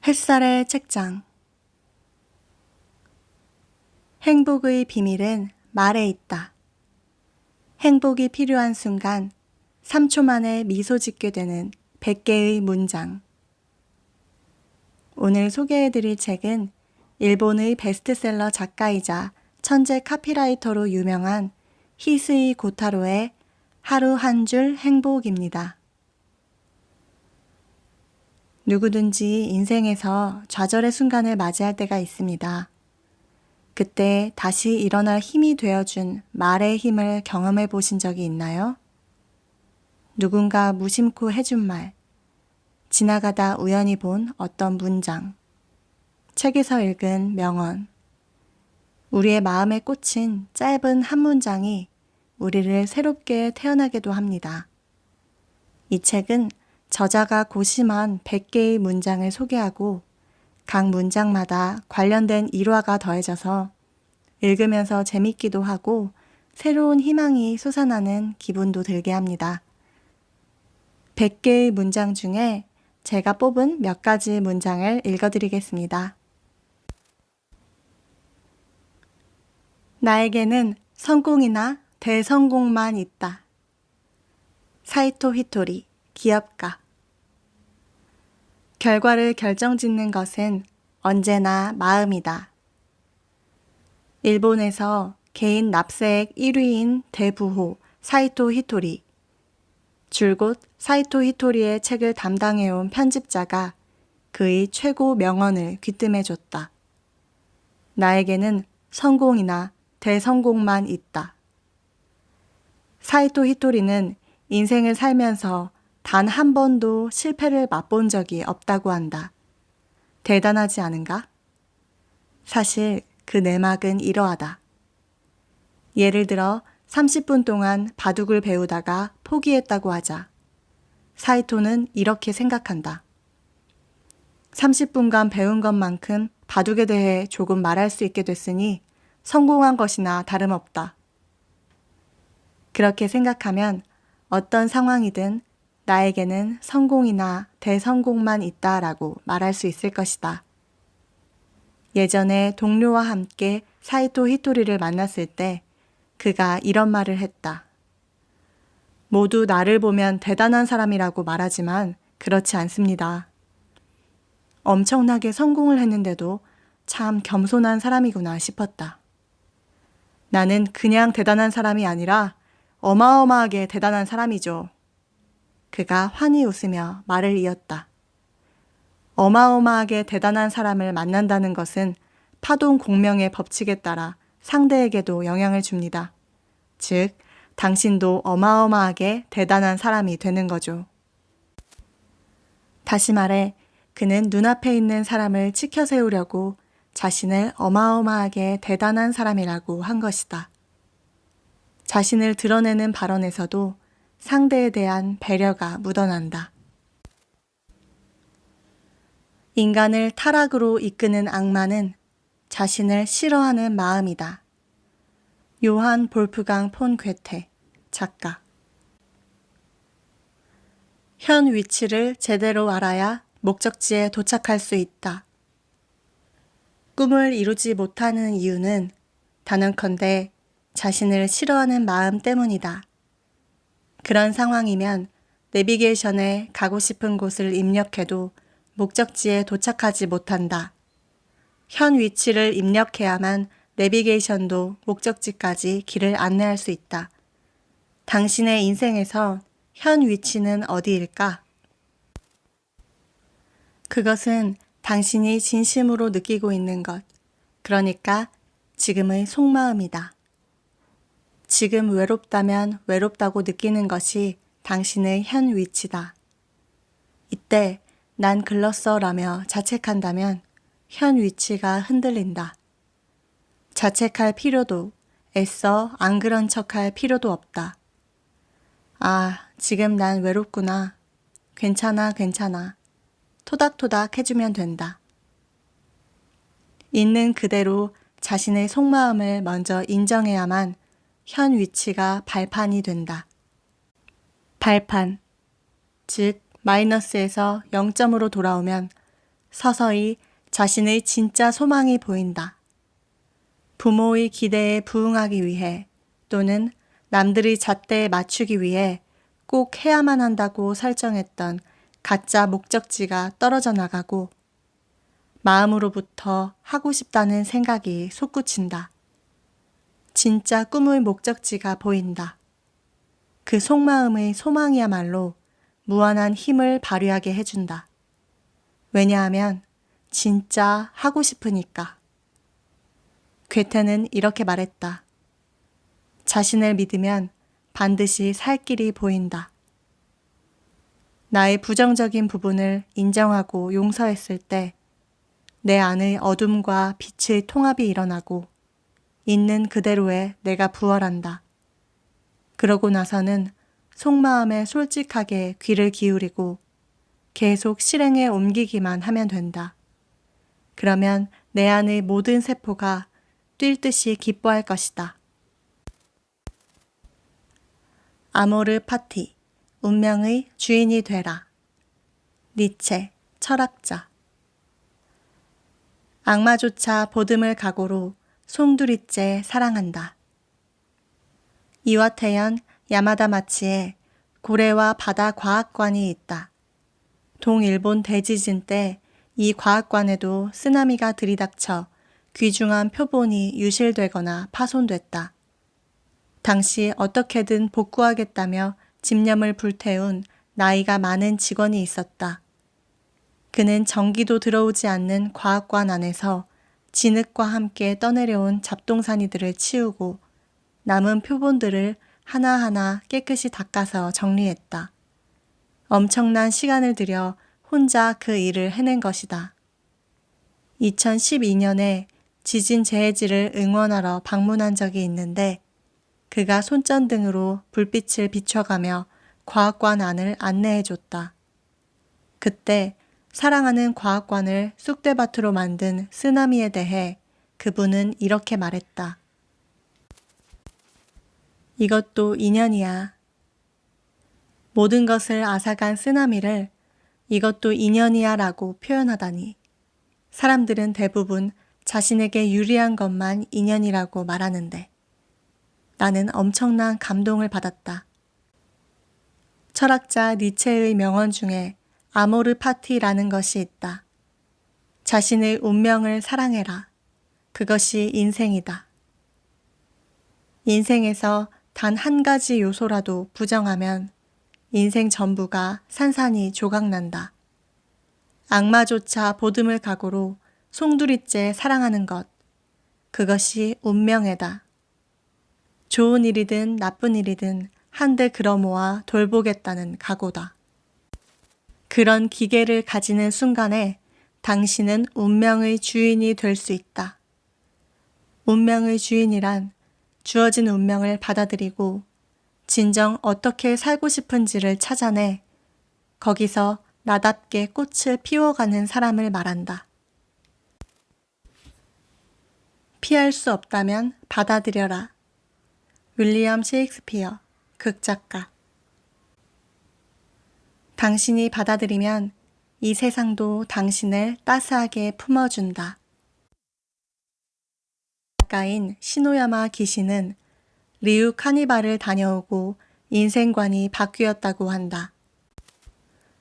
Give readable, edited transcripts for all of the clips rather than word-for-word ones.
햇살의 책장. 행복의 비밀은 말에 있다. 행복이 필요한 순간 3초 만에 미소 짓게 되는 100개의 문장. 오늘 소개해드릴 책은 일본의 베스트셀러 작가이자 천재 카피라이터로 유명한 히스이 고타로의 하루 한 줄 행복입니다. 누구든지 인생에서 좌절의 순간을 맞이할 때가 있습니다. 그때 다시 일어날 힘이 되어준 말의 힘을 경험해 보신 적이 있나요? 누군가 무심코 해준 말, 지나가다 우연히 본 어떤 문장, 책에서 읽은 명언, 우리의 마음에 꽂힌 짧은 한 문장이 우리를 새롭게 태어나게도 합니다. 이 책은 저자가 고심한 100개의 문장을 소개하고 각 문장마다 관련된 일화가 더해져서 읽으면서 재밌기도 하고 새로운 희망이 솟아나는 기분도 들게 합니다. 100개의 문장 중에 제가 뽑은 몇 가지 문장을 읽어드리겠습니다. 나에게는 성공이나 대성공만 있다. 사이토 히토리, 기업가. 결과를 결정짓는 것은 언제나 마음이다. 일본에서 개인 납세액 1위인 대부호 사이토 히토리. 줄곧 사이토 히토리의 책을 담당해온 편집자가 그의 최고 명언을 귀뜸해줬다. 나에게는 성공이나 대성공만 있다. 사이토 히토리는 인생을 살면서 단 한 번도 실패를 맛본 적이 없다고 한다. 대단하지 않은가? 사실 그 내막은 이러하다. 예를 들어 30분 동안 바둑을 배우다가 포기했다고 하자. 사이토는 이렇게 생각한다. 30분간 배운 것만큼 바둑에 대해 조금 말할 수 있게 됐으니 성공한 것이나 다름없다. 그렇게 생각하면 어떤 상황이든 나에게는 성공이나 대성공만 있다라고 말할 수 있을 것이다. 예전에 동료와 함께 사이토 히토리를 만났을 때 그가 이런 말을 했다. 모두 나를 보면 대단한 사람이라고 말하지만 그렇지 않습니다. 엄청나게 성공을 했는데도 참 겸손한 사람이구나 싶었다. 나는 그냥 대단한 사람이 아니라 어마어마하게 대단한 사람이죠. 그가 환히 웃으며 말을 이었다. 어마어마하게 대단한 사람을 만난다는 것은 파동 공명의 법칙에 따라 상대에게도 영향을 줍니다. 즉, 당신도 어마어마하게 대단한 사람이 되는 거죠. 다시 말해, 그는 눈앞에 있는 사람을 치켜 세우려고 자신을 어마어마하게 대단한 사람이라고 한 것이다. 자신을 드러내는 발언에서도 상대에 대한 배려가 묻어난다. 인간을 타락으로 이끄는 악마는 자신을 싫어하는 마음이다. 요한 볼프강 폰 괴테, 작가. 현 위치를 제대로 알아야 목적지에 도착할 수 있다. 꿈을 이루지 못하는 이유는 단언컨대 자신을 싫어하는 마음 때문이다. 그런 상황이면 내비게이션에 가고 싶은 곳을 입력해도 목적지에 도착하지 못한다. 현 위치를 입력해야만 내비게이션도 목적지까지 길을 안내할 수 있다. 당신의 인생에서 현 위치는 어디일까? 그것은 당신이 진심으로 느끼고 있는 것, 그러니까 지금의 속마음이다. 지금 외롭다면 외롭다고 느끼는 것이 당신의 현 위치다. 이때 난 글렀어라며 자책한다면 현 위치가 흔들린다. 자책할 필요도, 애써 안 그런 척할 필요도 없다. 아, 지금 난 외롭구나. 괜찮아, 괜찮아. 토닥토닥 해주면 된다. 있는 그대로 자신의 속마음을 먼저 인정해야만 현 위치가 발판이 된다. 발판, 즉 마이너스에서 0점으로 돌아오면 서서히 자신의 진짜 소망이 보인다. 부모의 기대에 부응하기 위해 또는 남들의 잣대에 맞추기 위해 꼭 해야만 한다고 설정했던 가짜 목적지가 떨어져 나가고 마음으로부터 하고 싶다는 생각이 솟구친다. 진짜 꿈의 목적지가 보인다. 그 속마음의 소망이야말로 무한한 힘을 발휘하게 해준다. 왜냐하면 진짜 하고 싶으니까. 괴테는 이렇게 말했다. 자신을 믿으면 반드시 살 길이 보인다. 나의 부정적인 부분을 인정하고 용서했을 때 내 안의 어둠과 빛의 통합이 일어나고 있는 그대로의 내가 부활한다. 그러고 나서는 속마음에 솔직하게 귀를 기울이고 계속 실행에 옮기기만 하면 된다. 그러면 내 안의 모든 세포가 뛸 듯이 기뻐할 것이다. 아모르 파티, 운명의 주인이 되라. 니체, 철학자. 악마조차 보듬을 각오로 송두리째 사랑한다. 이와테현 야마다마치에 고래와 바다 과학관이 있다. 동일본 대지진 때 이 과학관에도 쓰나미가 들이닥쳐 귀중한 표본이 유실되거나 파손됐다. 당시 어떻게든 복구하겠다며 집념을 불태운 나이가 많은 직원이 있었다. 그는 전기도 들어오지 않는 과학관 안에서 진흙과 함께 떠내려온 잡동사니들을 치우고 남은 표본들을 하나하나 깨끗이 닦아서 정리했다. 엄청난 시간을 들여 혼자 그 일을 해낸 것이다. 2012년에 지진 재해지를 응원하러 방문한 적이 있는데 그가 손전등으로 불빛을 비춰가며 과학관 안을 안내해줬다. 그때 사랑하는 과학관을 쑥대밭으로 만든 쓰나미에 대해 그분은 이렇게 말했다. 이것도 인연이야. 모든 것을 앗아간 쓰나미를 이것도 인연이야 라고 표현하다니. 사람들은 대부분 자신에게 유리한 것만 인연이라고 말하는데 나는 엄청난 감동을 받았다. 철학자 니체의 명언 중에 아모르 파티라는 것이 있다. 자신의 운명을 사랑해라. 그것이 인생이다. 인생에서 단 한 가지 요소라도 부정하면 인생 전부가 산산이 조각난다. 악마조차 보듬을 각오로 송두리째 사랑하는 것. 그것이 운명이다. 좋은 일이든 나쁜 일이든 한데 걸어모아 돌보겠다는 각오다. 그런 기계를 가지는 순간에 당신은 운명의 주인이 될 수 있다. 운명의 주인이란 주어진 운명을 받아들이고 진정 어떻게 살고 싶은지를 찾아내 거기서 나답게 꽃을 피워가는 사람을 말한다. 피할 수 없다면 받아들여라. 윌리엄 셰익스피어, 극작가. 당신이 받아들이면 이 세상도 당신을 따스하게 품어준다. 작가인 시노야마 기시는 리우 카니발을 다녀오고 인생관이 바뀌었다고 한다.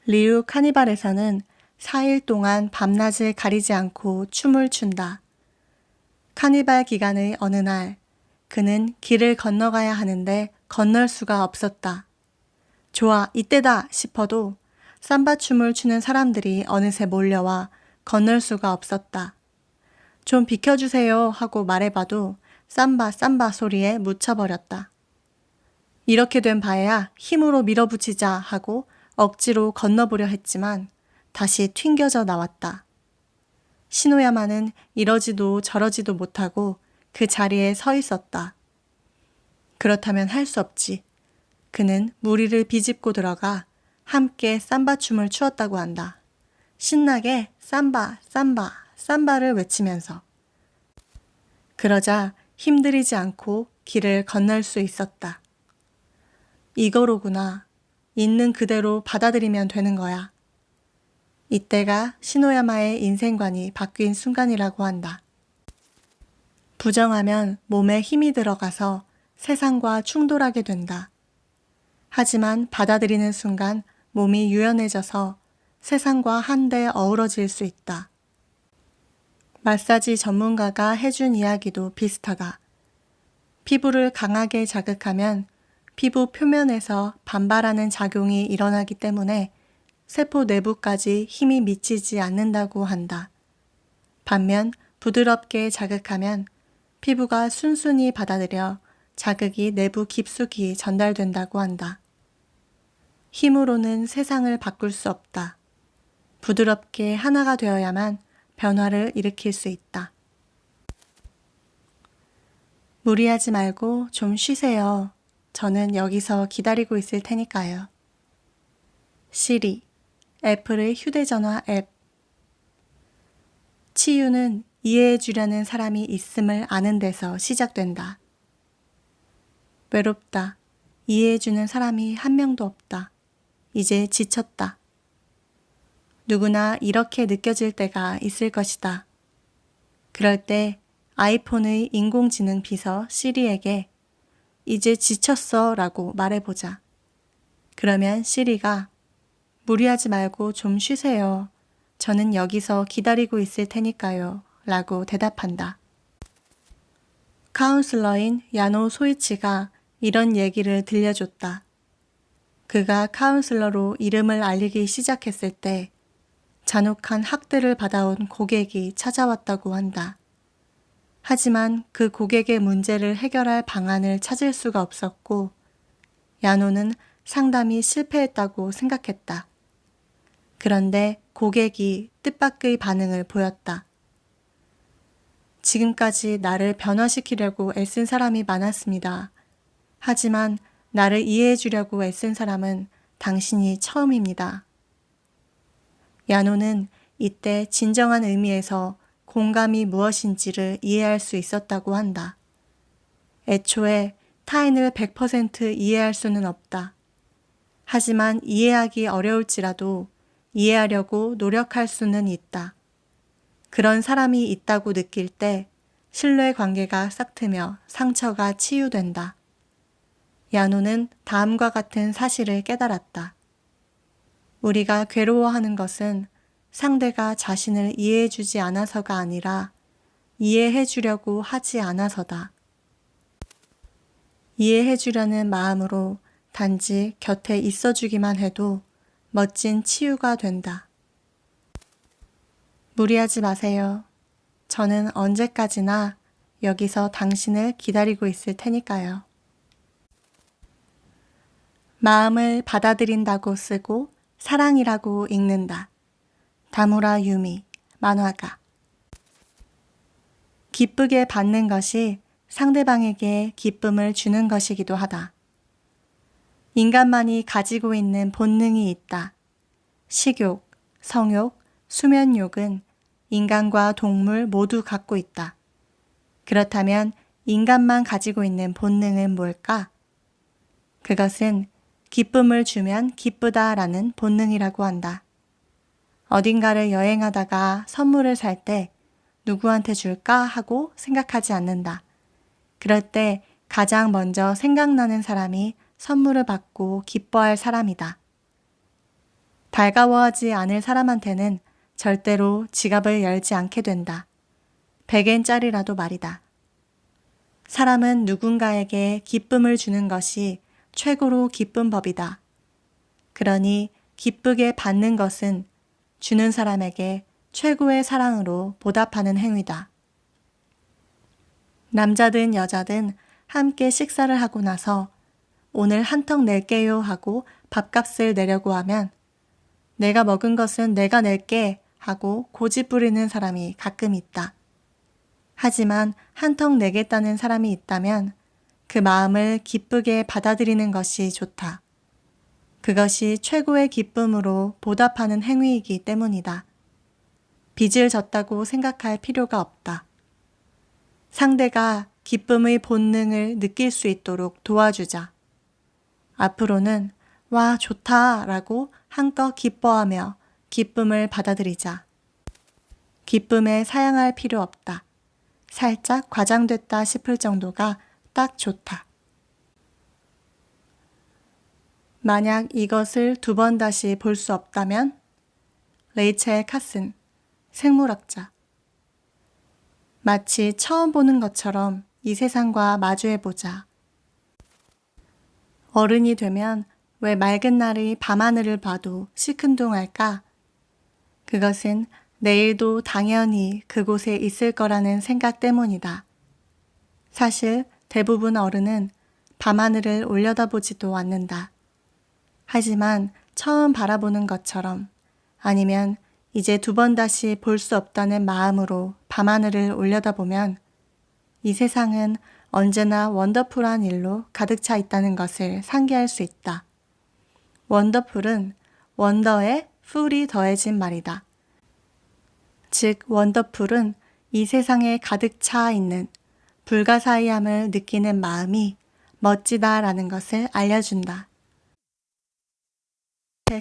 리우 카니발에서는 4일 동안 밤낮을 가리지 않고 춤을 춘다. 카니발 기간의 어느 날 그는 길을 건너가야 하는데 건널 수가 없었다. 좋아, 이때다 싶어도 삼바 춤을 추는 사람들이 어느새 몰려와 건널 수가 없었다. 좀 비켜주세요 하고 말해봐도 삼바 소리에 묻혀버렸다. 이렇게 된 바에야 힘으로 밀어붙이자 하고 억지로 건너보려 했지만 다시 튕겨져 나왔다. 시노야마는 이러지도 저러지도 못하고 그 자리에 서 있었다. 그렇다면 할 수 없지. 그는 무리를 비집고 들어가 함께 삼바춤을 추었다고 한다. 신나게 삼바를 외치면서. 그러자 힘들이지 않고 길을 건널 수 있었다. 이거로구나. 있는 그대로 받아들이면 되는 거야. 이때가 시노야마의 인생관이 바뀐 순간이라고 한다. 부정하면 몸에 힘이 들어가서 세상과 충돌하게 된다. 하지만 받아들이는 순간 몸이 유연해져서 세상과 한데 어우러질 수 있다. 마사지 전문가가 해준 이야기도 비슷하다. 피부를 강하게 자극하면 피부 표면에서 반발하는 작용이 일어나기 때문에 세포 내부까지 힘이 미치지 않는다고 한다. 반면 부드럽게 자극하면 피부가 순순히 받아들여 자극이 내부 깊숙이 전달된다고 한다. 힘으로는 세상을 바꿀 수 없다. 부드럽게 하나가 되어야만 변화를 일으킬 수 있다. 무리하지 말고 좀 쉬세요. 저는 여기서 기다리고 있을 테니까요. 시리, 애플의 휴대전화 앱. 치유는 이해해 주려는 사람이 있음을 아는 데서 시작된다. 외롭다. 이해해 주는 사람이 한 명도 없다. 이제 지쳤다. 누구나 이렇게 느껴질 때가 있을 것이다. 그럴 때 아이폰의 인공지능 비서 시리에게 이제 지쳤어 라고 말해보자. 그러면 시리가 무리하지 말고 좀 쉬세요. 저는 여기서 기다리고 있을 테니까요. 라고 대답한다. 카운슬러인 야노 소이치가 이런 얘기를 들려줬다. 그가 카운슬러로 이름을 알리기 시작했을 때 잔혹한 학대를 받아온 고객이 찾아왔다고 한다. 하지만 그 고객의 문제를 해결할 방안을 찾을 수가 없었고 야노는 상담이 실패했다고 생각했다. 그런데 고객이 뜻밖의 반응을 보였다. 지금까지 나를 변화시키려고 애쓴 사람이 많았습니다. 하지만 나를 이해해 주려고 애쓴 사람은 당신이 처음입니다. 야노는 이때 진정한 의미에서 공감이 무엇인지를 이해할 수 있었다고 한다. 애초에 타인을 100% 이해할 수는 없다. 하지만 이해하기 어려울지라도 이해하려고 노력할 수는 있다. 그런 사람이 있다고 느낄 때 신뢰 관계가 싹트며 상처가 치유된다. 야노는 다음과 같은 사실을 깨달았다. 우리가 괴로워하는 것은 상대가 자신을 이해해 주지 않아서가 아니라 이해해 주려고 하지 않아서다. 이해해 주려는 마음으로 단지 곁에 있어 주기만 해도 멋진 치유가 된다. 무리하지 마세요. 저는 언제까지나 여기서 당신을 기다리고 있을 테니까요. 마음을 받아들인다고 쓰고 사랑이라고 읽는다. 다무라 유미, 만화가. 기쁘게 받는 것이 상대방에게 기쁨을 주는 것이기도 하다. 인간만이 가지고 있는 본능이 있다. 식욕, 성욕, 수면욕은 인간과 동물 모두 갖고 있다. 그렇다면 인간만 가지고 있는 본능은 뭘까? 그것은 기쁨을 주면 기쁘다라는 본능이라고 한다. 어딘가를 여행하다가 선물을 살 때 누구한테 줄까 하고 생각하지 않는다. 그럴 때 가장 먼저 생각나는 사람이 선물을 받고 기뻐할 사람이다. 달가워하지 않을 사람한테는 절대로 지갑을 열지 않게 된다. 100엔짜리라도 말이다. 사람은 누군가에게 기쁨을 주는 것이 최고로 기쁜 법이다. 그러니 기쁘게 받는 것은 주는 사람에게 최고의 사랑으로 보답하는 행위다. 남자든 여자든 함께 식사를 하고 나서 오늘 한턱 낼게요 하고 밥값을 내려고 하면 내가 먹은 것은 내가 낼게 하고 고집 부리는 사람이 가끔 있다. 하지만 한턱 내겠다는 사람이 있다면 그 마음을 기쁘게 받아들이는 것이 좋다. 그것이 최고의 기쁨으로 보답하는 행위이기 때문이다. 빚을 졌다고 생각할 필요가 없다. 상대가 기쁨의 본능을 느낄 수 있도록 도와주자. 앞으로는 와 좋다 라고 한껏 기뻐하며 기쁨을 받아들이자. 기쁨에 사양할 필요 없다. 살짝 과장됐다 싶을 정도가 딱 좋다. 만약 이것을 2번 다시 볼 수 없다면? 레이첼 카슨, 생물학자. 마치 처음 보는 것처럼 이 세상과 마주해보자. 어른이 되면 왜 맑은 날의 밤하늘을 봐도 시큰둥할까? 그것은 내일도 당연히 그곳에 있을 거라는 생각 때문이다. 사실 대부분 어른은 밤하늘을 올려다보지도 않는다. 하지만 처음 바라보는 것처럼 아니면 이제 2번 다시 볼 수 없다는 마음으로 밤하늘을 올려다보면 이 세상은 언제나 원더풀한 일로 가득 차 있다는 것을 상기할 수 있다. 원더풀은 원더에 풀이 더해진 말이다. 즉 원더풀은 이 세상에 가득 차 있는 불가사의함을 느끼는 마음이 멋지다라는 것을 알려준다.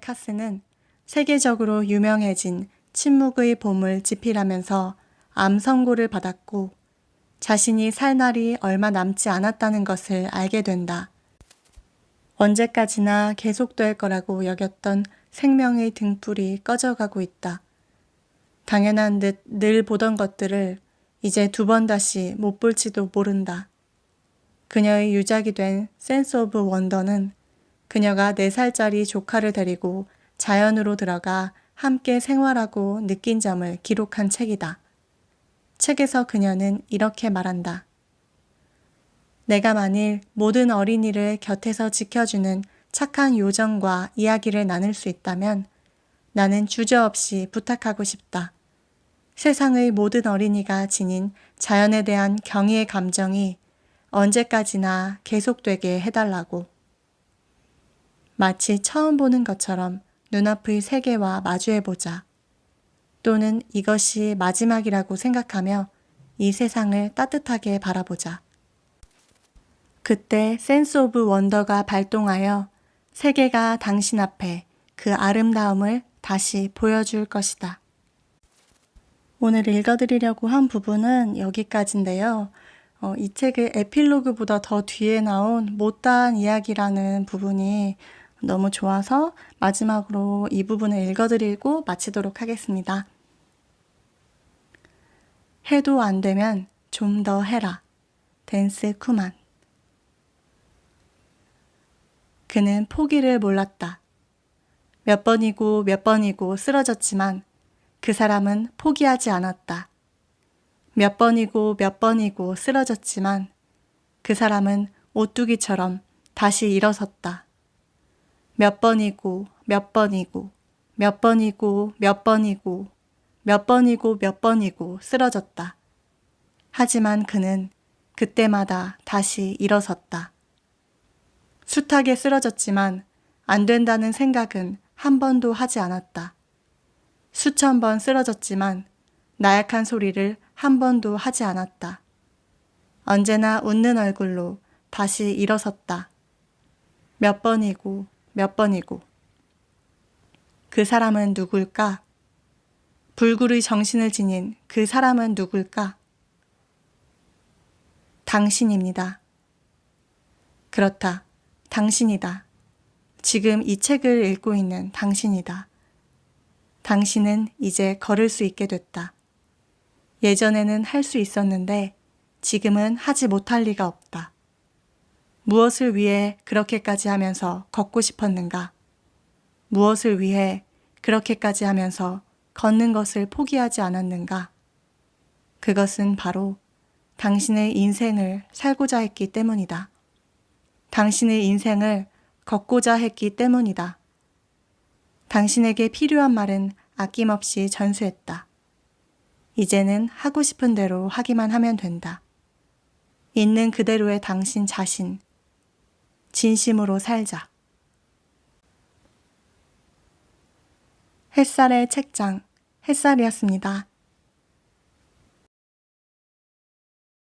카스는 세계적으로 유명해진 침묵의 봄을 집필하면서 암 선고를 받았고 자신이 살 날이 얼마 남지 않았다는 것을 알게 된다. 언제까지나 계속될 거라고 여겼던 생명의 등불이 꺼져가고 있다. 당연한 듯 늘 보던 것들을 이제 2번 다시 못 볼지도 모른다. 그녀의 유작이 된 센스 오브 원더는 그녀가 4살짜리 조카를 데리고 자연으로 들어가 함께 생활하고 느낀 점을 기록한 책이다. 책에서 그녀는 이렇게 말한다. 내가 만일 모든 어린이를 곁에서 지켜주는 착한 요정과 이야기를 나눌 수 있다면 나는 주저없이 부탁하고 싶다. 세상의 모든 어린이가 지닌 자연에 대한 경의의 감정이 언제까지나 계속되게 해달라고. 마치 처음 보는 것처럼 눈앞의 세계와 마주해보자. 또는 이것이 마지막이라고 생각하며 이 세상을 따뜻하게 바라보자. 그때 센스 오브 원더가 발동하여 세계가 당신 앞에 그 아름다움을 다시 보여줄 것이다. 오늘 읽어드리려고 한 부분은 여기까지인데요. 이 책의 에필로그보다 더 뒤에 나온 못다한 이야기라는 부분이 너무 좋아서 마지막으로 이 부분을 읽어드리고 마치도록 하겠습니다. 해도 안 되면 좀 더 해라. 댄스 쿠만. 그는 포기를 몰랐다. 몇 번이고 쓰러졌지만 그 사람은 포기하지 않았다. 몇 번이고 쓰러졌지만 그 사람은 오뚜기처럼 다시 일어섰다. 몇 번이고 쓰러졌다. 하지만 그는 그때마다 다시 일어섰다. 숱하게 쓰러졌지만 안 된다는 생각은 한 번도 하지 않았다. 수천 번 쓰러졌지만 나약한 소리를 한 번도 하지 않았다. 언제나 웃는 얼굴로 다시 일어섰다. 몇 번이고. 그 사람은 누굴까? 불굴의 정신을 지닌 그 사람은 누굴까? 당신입니다. 그렇다. 당신이다. 지금 이 책을 읽고 있는 당신이다. 당신은 이제 걸을 수 있게 됐다. 예전에는 할 수 있었는데 지금은 하지 못할 리가 없다. 무엇을 위해 그렇게까지 하면서 걷고 싶었는가? 무엇을 위해 그렇게까지 하면서 걷는 것을 포기하지 않았는가? 그것은 바로 당신의 인생을 살고자 했기 때문이다. 당신의 인생을 걷고자 했기 때문이다. 당신에게 필요한 말은 아낌없이 전수했다. 이제는 하고 싶은 대로 하기만 하면 된다. 있는 그대로의 당신 자신, 진심으로 살자. 햇살의 책장, 햇살이었습니다.